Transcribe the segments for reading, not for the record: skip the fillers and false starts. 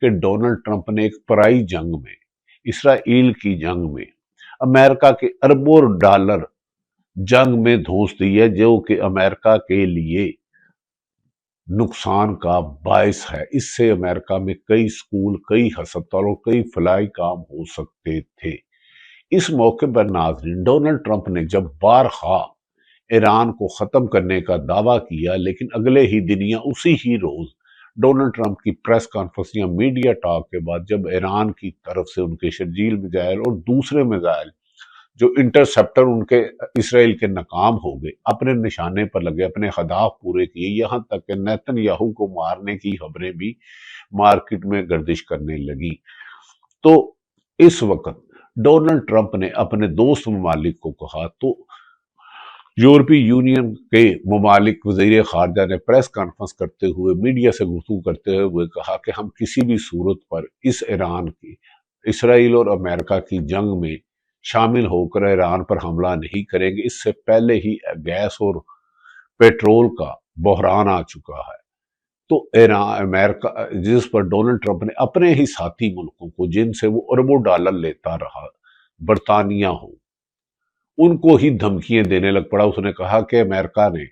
کہ Donald Trump نے ایک پرائی جنگ میں، اسرائیل کی جنگ میں، امریکہ کے اربوں ڈالر جنگ میں دھونس دی ہے، جو کہ امریکہ کے لیے نقصان کا باعث ہے۔ اس سے امریکہ میں کئی سکول، کئی ہسپتال اور کئی فلاحی کام ہو سکتے تھے۔ اس موقع پر ناظرین، ڈونلڈ ٹرمپ نے جب بارہا ایران کو ختم کرنے کا دعویٰ کیا، لیکن اگلے ہی دن یا اسی ہی روز ڈونلڈ ٹرمپ کی پریس کانفرنس یا میڈیا ٹاک کے بعد جب ایران کی طرف سے ان کے شرجیل میزائل اور دوسرے میزائل جو انٹرسپٹر ان کے اسرائیل کے ناکام ہو گئے، اپنے نشانے پر لگے، اپنے اہداف پورے کیے، یہاں تک کہ نیتن یاہو کو مارنے کی خبریں بھی مارکیٹ میں گردش کرنے لگی، تو اس وقت ڈونلڈ ٹرمپ نے اپنے دوست ممالک کو کہا، تو یورپی یونین کے ممالک وزیر خارجہ نے پریس کانفرنس کرتے ہوئے، میڈیا سے گفتگو کرتے ہوئے کہا کہ ہم کسی بھی صورت پر اس ایران کی، اسرائیل اور امریکہ کی جنگ میں شامل ہو کر ایران پر حملہ نہیں کریں گے۔ اس سے پہلے ہی گیس اور پیٹرول کا بحران آ چکا ہے، تو ایران، امریکہ، جس پر ڈونلڈ ٹرمپ نے اپنے ہی ساتھی ملکوں کو، جن سے وہ اربوں ڈالر لیتا رہا، برطانیہ ہو، ان کو ہی دھمکیاں دینے لگ پڑا۔ اس نے کہا کہ امریکہ نے،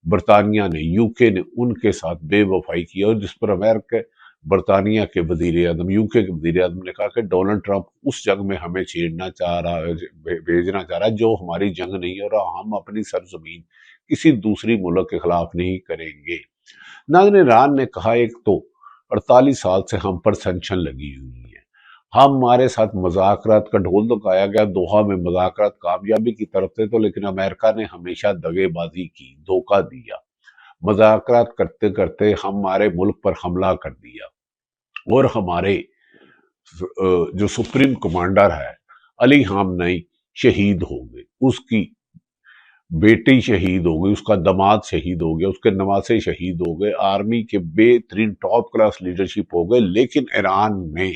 برطانیہ نے، یو کے نے ان کے ساتھ بے وفائی کی، اور جس پر امریکہ، برطانیہ کے وزیر اعظم، یو کے وزیر اعظم نے کہا کہ ڈونلڈ ٹرمپ اس جنگ میں ہمیں چھیڑنا چاہ رہا ہے، بھیجنا چاہ رہا ہے جو ہماری جنگ نہیں ہے، اور ہم اپنی سرزمین کسی دوسری ملک کے خلاف نہیں کریں گے۔ ناظرین، ایران نے کہا ایک تو 48 سال سے ہم پر سینکشن لگی ہوئی ہیں، ہمارے ساتھ مذاکرات کا ڈھول دکھایا گیا، دوحہ میں مذاکرات کامیابی کی طرف تھے، تو لیکن امریکہ نے ہمیشہ دغے بازی کی، دھوکہ دیا، مذاکرات کرتے کرتے ہمارے ملک پر حملہ کر دیا، اور ہمارے جو سپریم کمانڈر ہے علی خامنئی شہید ہو گئے، اس کی بیٹی شہید ہو گئی، اس کا داماد شہید ہو گیا، اس کے نواسے شہید ہو گئے، آرمی کے بہترین ٹاپ کلاس لیڈرشپ ہو گئے۔ لیکن ایران میں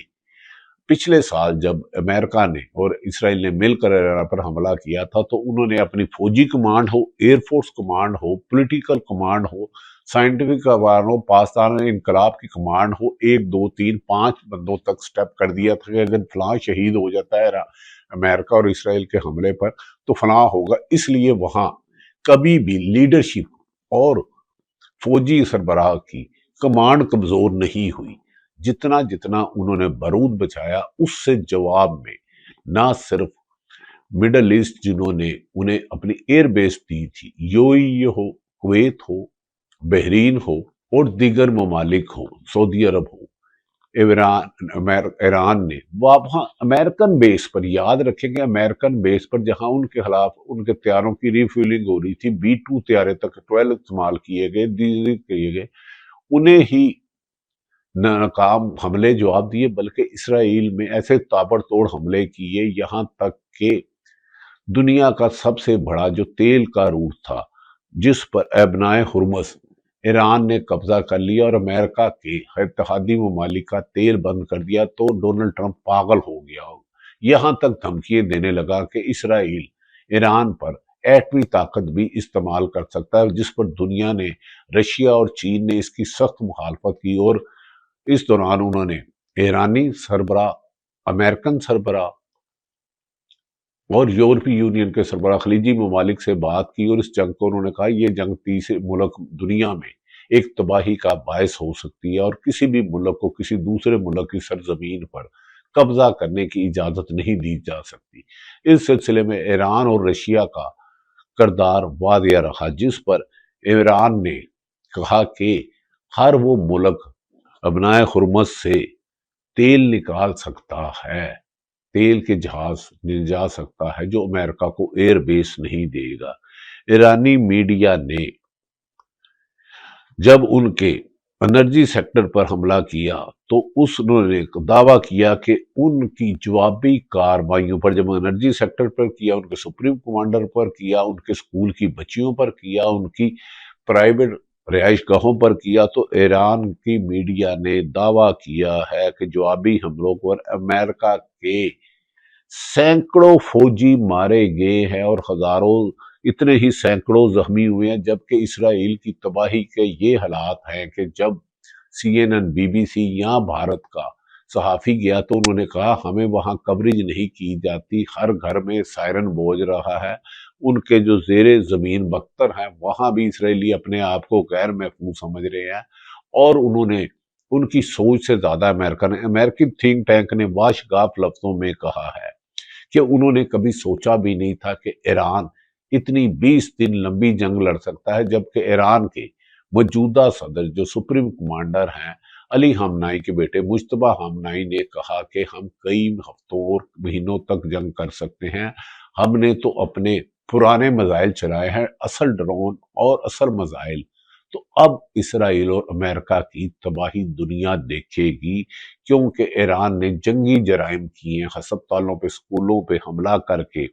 پچھلے سال جب امریکہ نے اور اسرائیل نے مل کر ایران پر حملہ کیا تھا، تو انہوں نے اپنی فوجی کمانڈ ہو، ایئر فورس کمانڈ ہو، پولیٹیکل کمانڈ ہو، سائنٹیفک کمانڈ ہو، پاکستان انقلاب کی کمانڈ ہو، 1 2 3 5 بندوں تک سٹیپ کر دیا تھا کہ اگر فلاں شہید ہو جاتا ہے امریکہ اور اسرائیل کے حملے پر تو فلاں ہوگا۔ اس لیے وہاں کبھی بھی لیڈرشپ اور فوجی سربراہ کی کمانڈ کمزور نہیں ہوئی۔ جتنا انہوں نے بارود بچایا، اس سے جواب میں نہ صرف مڈل ایسٹ جنہوں نے انہیں اپنی ایئر بیس دی تھی، یو اے ای ہو، کویت ہو، بحرین ہو اور دیگر ممالک ہوں، سعودی عرب ہو، ایران نے وہاں امریکن بیس پر، یاد رکھیں کہ امریکن بیس پر جہاں ان کے خلاف ان کے طیاروں کی ریفیولنگ ہو رہی تھی، B-2 طیارے تک 12 استعمال کیے گئے، انہیں ہی ناکام حملے جواب دیے، بلکہ اسرائیل میں ایسے تابڑ توڑ حملے کیے، یہاں تک کہ دنیا کا سب سے بڑا جو تیل کا روٹ تھا، جس پر ابنائے ہرمز ایران نے قبضہ کر لیا اور امریکہ کے اتحادی ممالک کا تیل بند کر دیا، تو ڈونلڈ ٹرمپ پاگل ہو گیا ہو، یہاں تک دھمکیاں دینے لگا کہ اسرائیل ایران پر ایٹمی طاقت بھی استعمال کر سکتا ہے، جس پر دنیا نے، رشیا اور چین نے اس کی سخت مخالفت کی، اور اس دوران انہوں نے ایرانی سربراہ، امریکن سربراہ اور یورپی یونین کے سربراہ، خلیجی ممالک سے بات کی، اور اس جنگ کو انہوں نے کہا یہ جنگ تیسرے ملک دنیا میں ایک تباہی کا باعث ہو سکتی ہے، اور کسی بھی ملک کو کسی دوسرے ملک کی سرزمین پر قبضہ کرنے کی اجازت نہیں دی جا سکتی۔ اس سلسلے میں ایران اور رشیا کا کردار واضح رہا، جس پر ایران نے کہا کہ ہر وہ ملک ابنائے ہرمز سے تیل نکال سکتا ہے، تیل کے جہاز لے جا سکتا ہے، جو امریکہ کو ایئر بیس نہیں دے گا۔ ایرانی میڈیا نے جب ان کے انرجی سیکٹر پر حملہ کیا تو انہوں نے دعویٰ کیا کہ ان کی جوابی کارروائیوں پر، جب انرجی سیکٹر پر کیا، ان کے سپریم کمانڈر پر کیا، ان کے سکول کی بچیوں پر کیا، ان کی پرائیویٹ رہائش گاہوں پر کیا، تو ایران کی میڈیا نے دعویٰ کیا ہے کہ جوابی حملوں پر امریکہ کے سینکڑوں فوجی مارے گئے ہیں اور ہزاروں، اتنے ہی سینکڑوں زخمی ہوئے ہیں، جبکہ اسرائیل کی تباہی کے یہ حالات ہیں کہ جب CNN، BBC یا بھارت کا صحافی گیا تو انہوں نے کہا ہمیں وہاں کوریج نہیں کی جاتی، ہر گھر میں سائرن بوجھ رہا ہے، ان کے جو زیر زمین بختر ہیں وہاں بھی اسرائیلی اپنے آپ کو غیر محفوظ سمجھ رہے ہیں، اور انہوں نے ان کی سوچ سے زیادہ امریکن تھنک ٹینک نے واشگاف لفظوں میں کہا ہے کہ انہوں نے کبھی سوچا بھی نہیں تھا کہ ایران اتنی 20 دن لمبی جنگ لڑ سکتا ہے، جبکہ ایران کے موجودہ صدر جو سپریم کمانڈر ہیں علی خامنائی کے بیٹے مجتبیٰ خامنائی نے کہا کہ ہم کئی ہفتوں اور مہینوں تک جنگ کر سکتے ہیں، ہم نے تو اپنے پرانے میزائل چلائے ہیں، اصل ڈرون اور اصل میزائل تو اب اسرائیل اور امریکہ کی تباہی دنیا دیکھے گی، کیونکہ ایران نے جنگی جرائم کیے ہیں، ہسپتالوں پہ سکولوں پہ حملہ کر کے،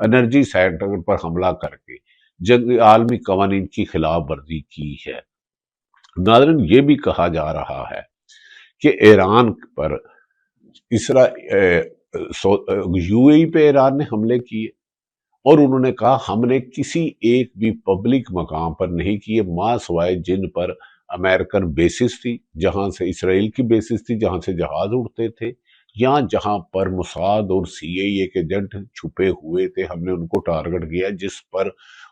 انرجی سیکٹر پر حملہ کر کے عالمی قوانین کی خلاف ورزی کی ہے۔ ناظرین، یہ بھی کہا جا رہا ہے کہ ایران پر یو اے ای پہ ایران نے حملے کیے، اور انہوں نے کہا ہم نے کسی ایک بھی پبلک مقام پر نہیں کیے ماں سوائے جن پر امریکن بیسز تھی، جہاں سے اسرائیل کی بیسز تھی، جہاں سے جہاز اڑتے تھے، یا جہاں پر موساد اور سی آئی اے کے ایجنٹ چھپے ہوئے تھے، ہم نے ان کو ٹارگٹ کیا، جس پر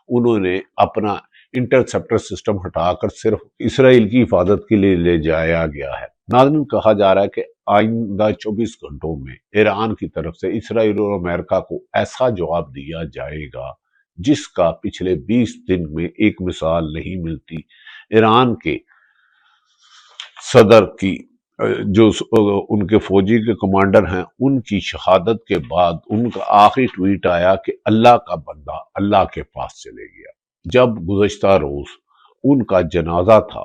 انہوں نے اپنا انٹرسیپٹر سسٹم ہٹا کر صرف اسرائیل کی حفاظت کے لیے لے جایا گیا ہے۔ ناظرین، کہا جا رہا ہے کہ آئندہ 24 گھنٹوں میں ایران کی طرف سے اسرائیل اور امریکہ کو ایسا جواب دیا جائے گا جس کا پچھلے 20 دن میں ایک مثال نہیں ملتی۔ ایران کے صدر کی جو ان کے فوجی کے کمانڈر ہیں، ان کی شہادت کے بعد ان کا آخری ٹویٹ آیا کہ اللہ کا بندہ اللہ کے پاس چلے گیا۔ جب گزشتہ روز ان کا جنازہ تھا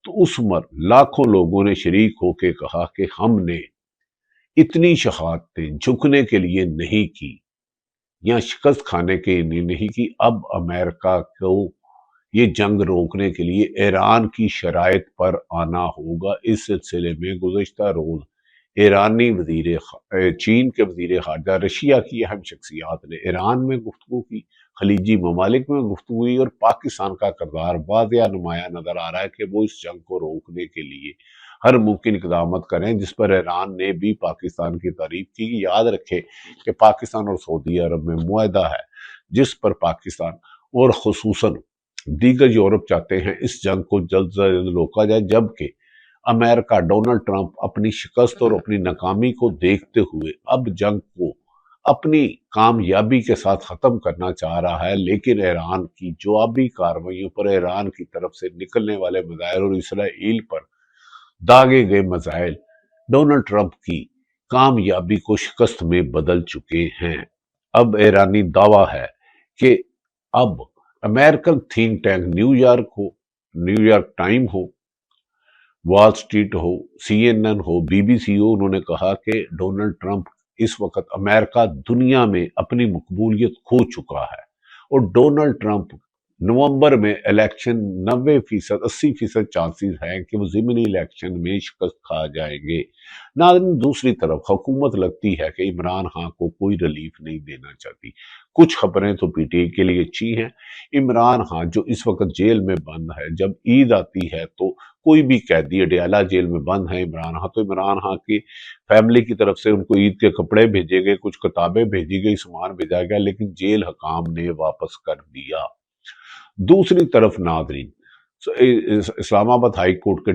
تو اس پر لاکھوں لوگوں نے شریک ہو کے کہا کہ ہم نے اتنی شہادتیں جھکنے کے لیے نہیں کی یا شکست کھانے کے لیے نہیں کی، اب امریکہ کو یہ جنگ روکنے کے لیے ایران کی شرائط پر آنا ہوگا۔ اس سلسلے میں گزشتہ روز ایرانی چین کے وزیر خارجہ، رشیا کی اہم شخصیات نے ایران میں گفتگو کی، خلیجی ممالک میں گفتگو ہوئی، اور پاکستان کا کردار واضح نمایاں نظر آ رہا ہے کہ وہ اس جنگ کو روکنے کے لیے ہر ممکن اقدامات کریں، جس پر ایران نے بھی پاکستان کی تعریف کی۔ یاد رکھے کہ پاکستان اور سعودی عرب میں معاہدہ ہے جس پر پاکستان اور خصوصاً دیگر یورپ چاہتے ہیں اس جنگ کو جلد سے جلد روکا جائے، جبکہ امریکہ ڈونلڈ ٹرمپ اپنی شکست اور اپنی ناکامی کو دیکھتے ہوئے اب جنگ کو اپنی کامیابی کے ساتھ ختم کرنا چاہ رہا ہے، لیکن ایران کی جوابی کارروائیوں پر ایران کی طرف سے نکلنے والے میزائل اور اسرائیل پر داغے گئے میزائل ڈونلڈ ٹرمپ کی کامیابی کو شکست میں بدل چکے ہیں۔ اب ایرانی دعویٰ ہے کہ اب American think tank New York Time ہو، وال سٹریٹ ہو، سی این این ہو، بی بی سی ہو، انہوں نے کہا کہ ڈونلڈ ٹرمپ اس وقت امریکہ دنیا میں اپنی مقبولیت کھو چکا ہے، اور ڈونلڈ ٹرمپ نومبر میں الیکشن 80% چانسز ہیں کہ وہ ضمنی الیکشن میں شکست کھا جائیں گے۔ ناظرین، دوسری طرف حکومت لگتی ہے کہ عمران خان کو کوئی ریلیف نہیں دینا چاہتی۔ کچھ خبریں تو پی ٹی آئی کے لیے اچھی ہیں۔ عمران خان جو اس وقت جیل میں بند ہے، جب عید آتی ہے تو کوئی بھی قیدی اڈیالہ جیل میں بند ہے عمران خان، تو عمران خان کی فیملی کی طرف سے ان کو عید کے کپڑے بھیجے گئے، کچھ کتابیں بھیجی گئی، سامان بھیجا گیا، لیکن جیل حکام نے واپس کر دیا۔ دوسری طرف ناظرین، اسلام آباد ہائی کورٹ کے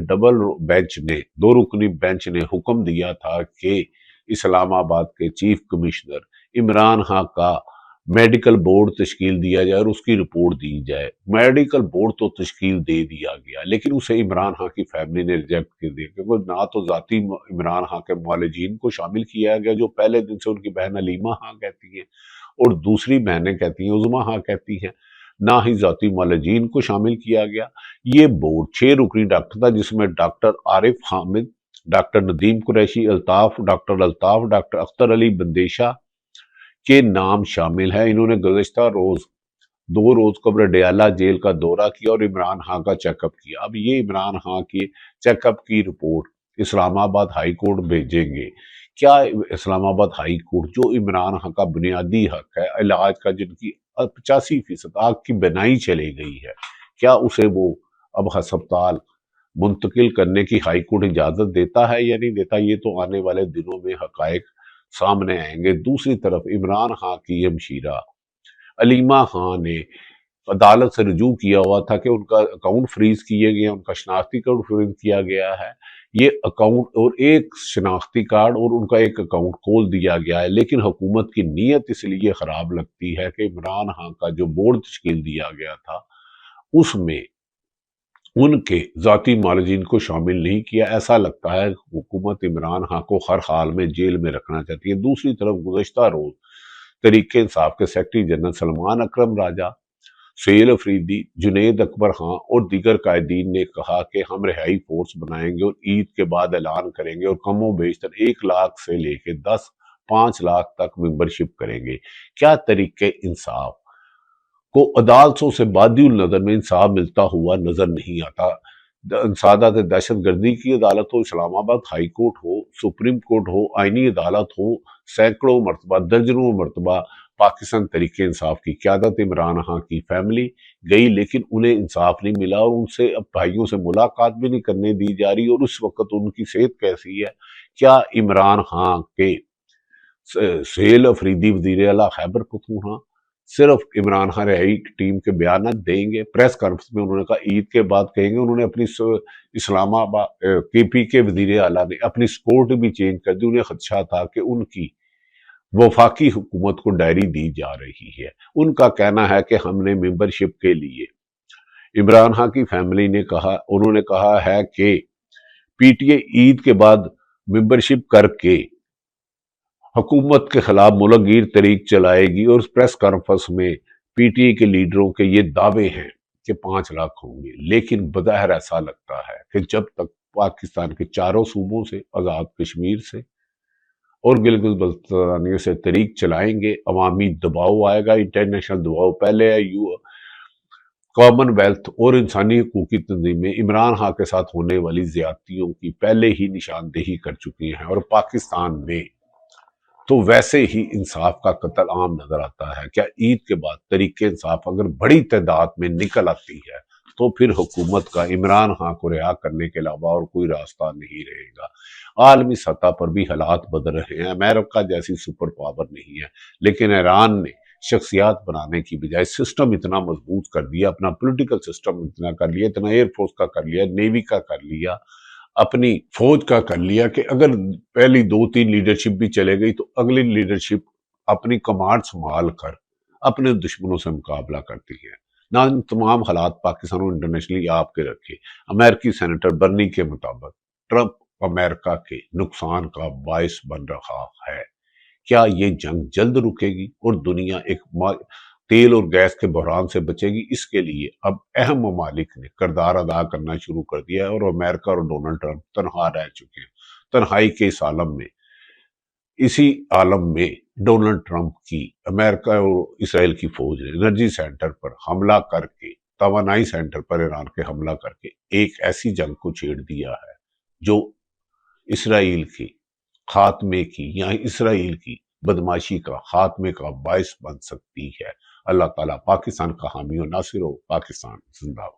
دو رکنی بینچ نے حکم دیا تھا کہ اسلام آباد کے چیف کمشنر عمران خان کا میڈیکل بورڈ تشکیل دیا جائے اور اس کی رپورٹ دی جائے۔ میڈیکل بورڈ تو تشکیل دے دیا گیا، لیکن اسے عمران خان کی فیملی نے ریجیکٹ کر دیا، کیونکہ نہ تو ذاتی عمران خان کے معالجین کو شامل کیا گیا جو پہلے دن سے ان کی بہن علیمہ خان کہتی ہیں، اور دوسری بہنیں کہتی ہیں، عظمیٰ خان کہتی ہیں، نہ ہی ذاتی معالجین کو شامل کیا گیا۔ یہ بورڈ 6 رکنی ڈاکٹر تھا، جس میں doctor Arif Hamid, doctor Nadeem Qureshi, doctor Altaf, doctor Akhtar Ali Bandesha کے نام شامل ہیں۔ انہوں نے گزشتہ 2 روز قبل اڈیالہ جیل کا دورہ کیا اور عمران خان کا چیک اپ کیا۔ اب یہ عمران خان کی چیک اپ کی رپورٹ اسلام آباد ہائی کورٹ بھیجیں گے۔ کیا اسلام آباد ہائی کورٹ، جو عمران خان کا بنیادی حق ہے علاج کا، جن کی 85% آنکھ کی بینائی چلی گئی ہے، کیا اسے وہ اب ہسپتال منتقل کرنے کی ہائی کورٹ اجازت دیتا ہے یا نہیں دیتا، یہ تو آنے والے دنوں میں حقائق سامنے آئیں گے۔ دوسری طرف عمران خان کی ہمشیرہ علیمہ خان نے عدالت سے رجوع کیا ہوا تھا کہ ان کا اکاؤنٹ فریز کیے گئے ہیں، ان کا شناختی کارڈ فریز کیا گیا ہے، یہ اکاؤنٹ اور ایک شناختی کارڈ اور ان کا ایک اکاؤنٹ کھول دیا گیا ہے۔ لیکن حکومت کی نیت اس لیے خراب لگتی ہے کہ عمران خان کا جو بورڈ تشکیل دیا گیا تھا اس میں ان کے ذاتی معالجین کو شامل نہیں کیا۔ ایسا لگتا ہے حکومت عمران خان کو ہر حال میں جیل میں رکھنا چاہتی ہے۔ دوسری طرف گزشتہ روز تحریک انصاف کے سیکرٹری جنرل سلمان اکرم راجہ، سہیل افریدی، جنید اکبر خان اور دیگر قائدین نے کہا کہ ہم رہائی فورس بنائیں گے اور عید کے بعد اعلان کریں گے اور کم و بیشتر 1 لاکھ سے لے کے 5 لاکھ تک ممبرشپ کریں گے۔ کیا تحریک انصاف کو عدالتوں سے بادی النظر میں انصاف ملتا ہوا نظر نہیں آتا؟ انسداد دہشت گردی کی عدالت ہو، اسلام آباد ہائی کورٹ ہو، سپریم کورٹ ہو، آئینی عدالت ہو، سینکڑوں مرتبہ، درجنوں مرتبہ پاکستان تحریک انصاف کی قیادت عمران خان کی فیملی گئی، لیکن انہیں انصاف نہیں ملا اور ان سے اب بھائیوں سے ملاقات بھی نہیں کرنے دی جا رہی۔ اور اس وقت ان کی صحت کیسی ہے؟ کیا عمران خان کے سہیل افریدی وزیر اعلیٰ خیبر پختونخوا صرف عمران خان رہائی ٹیم کے بیانات دیں گے؟ پریس کانفرنس میں انہوں نے کہا عید کے بعد کہیں گے۔ انہوں نے اپنی اسلام آباد کے پی کے وزیر اعلیٰ نے اپنی سکورٹ بھی چینج کر دی۔ انہیں خدشہ تھا کہ ان کی وفاقی حکومت کو ڈائری دی جا رہی ہے۔ ان کا کہنا ہے کہ ہم نے ممبرشپ کے لیے عمران خان کی فیملی نے کہا، انہوں نے کہا ہے کہ پی ٹی اے عید کے بعد ممبرشپ کر کے حکومت کے خلاف ملک گیر تحریک چلائے گی۔ اور اس پریس کانفرنس میں پی ٹی اے کے لیڈروں کے یہ دعوے ہیں کہ 5 لاکھ ہوں گے، لیکن بظاہر ایسا لگتا ہے کہ جب تک پاکستان کے چاروں صوبوں سے، آزاد کشمیر سے اور گلگت بلتستان سے تحریک چلائیں گے، عوامی دباؤ آئے گا، انٹرنیشنل دباؤ پہلے ہے، کامن ویلتھ اور انسانی حقوق کی تنظیمیں عمران خان کے ساتھ ہونے والی زیادتیوں کی پہلے ہی نشاندہی کر چکی ہیں، اور پاکستان میں تو ویسے ہی انصاف کا قتل عام نظر آتا ہے۔ کیا عید کے بعد تحریک انصاف اگر بڑی تعداد میں نکل آتی ہے تو پھر حکومت کا عمران خان کو رہا کرنے کے علاوہ اور کوئی راستہ نہیں رہے گا؟ عالمی سطح پر بھی حالات بدل رہے ہیں۔ امریکہ جیسی سپر پاور نہیں ہے، لیکن ایران نے شخصیات بنانے کی بجائے سسٹم اتنا مضبوط کر دیا، اپنا پولیٹیکل سسٹم اتنا کر لیا، اتنا ایئر فورس کا کر لیا، نیوی کا کر لیا، اپنی فوج کا کر لیا کہ اگر پہلی 2-3 لیڈرشپ بھی چلے گئی تو اگلی لیڈرشپ اپنی کمانڈ سنبھال کر اپنے دشمنوں سے مقابلہ کرتی ہے۔ نہ ان تمام حالات پاکستان اور انٹرنیشنلی آپ کے رکھے۔ امریکی سینیٹر برنی کے مطابق ٹرمپ امریکہ کے نقصان کا باعث بن رہا ہے۔ کیا یہ جنگ جلد رکے گی اور دنیا ایک تیل اور گیس کے بحران سے بچے گی؟ اس کے لیے اب اہم ممالک نے کردار ادا کرنا شروع کر دیا ہے اور امریکہ اور ڈونلڈ ٹرمپ تنہا رہ چکے ہیں۔ تنہائی کے اسی عالم میں ڈونلڈ ٹرمپ کی امریکہ اور اسرائیل کی فوج نے انرجی سینٹر پر حملہ کر کے، توانائی سینٹر پر ایران کے حملہ کر کے ایک ایسی جنگ کو چھیڑ دیا ہے جو اسرائیل کے خاتمے کی یا اسرائیل کی بدماشی کا خاتمے کا باعث بن سکتی ہے۔ اللہ تعالیٰ پاکستان کا حامی و ناصر ہو۔ پاکستان زندہ ہو۔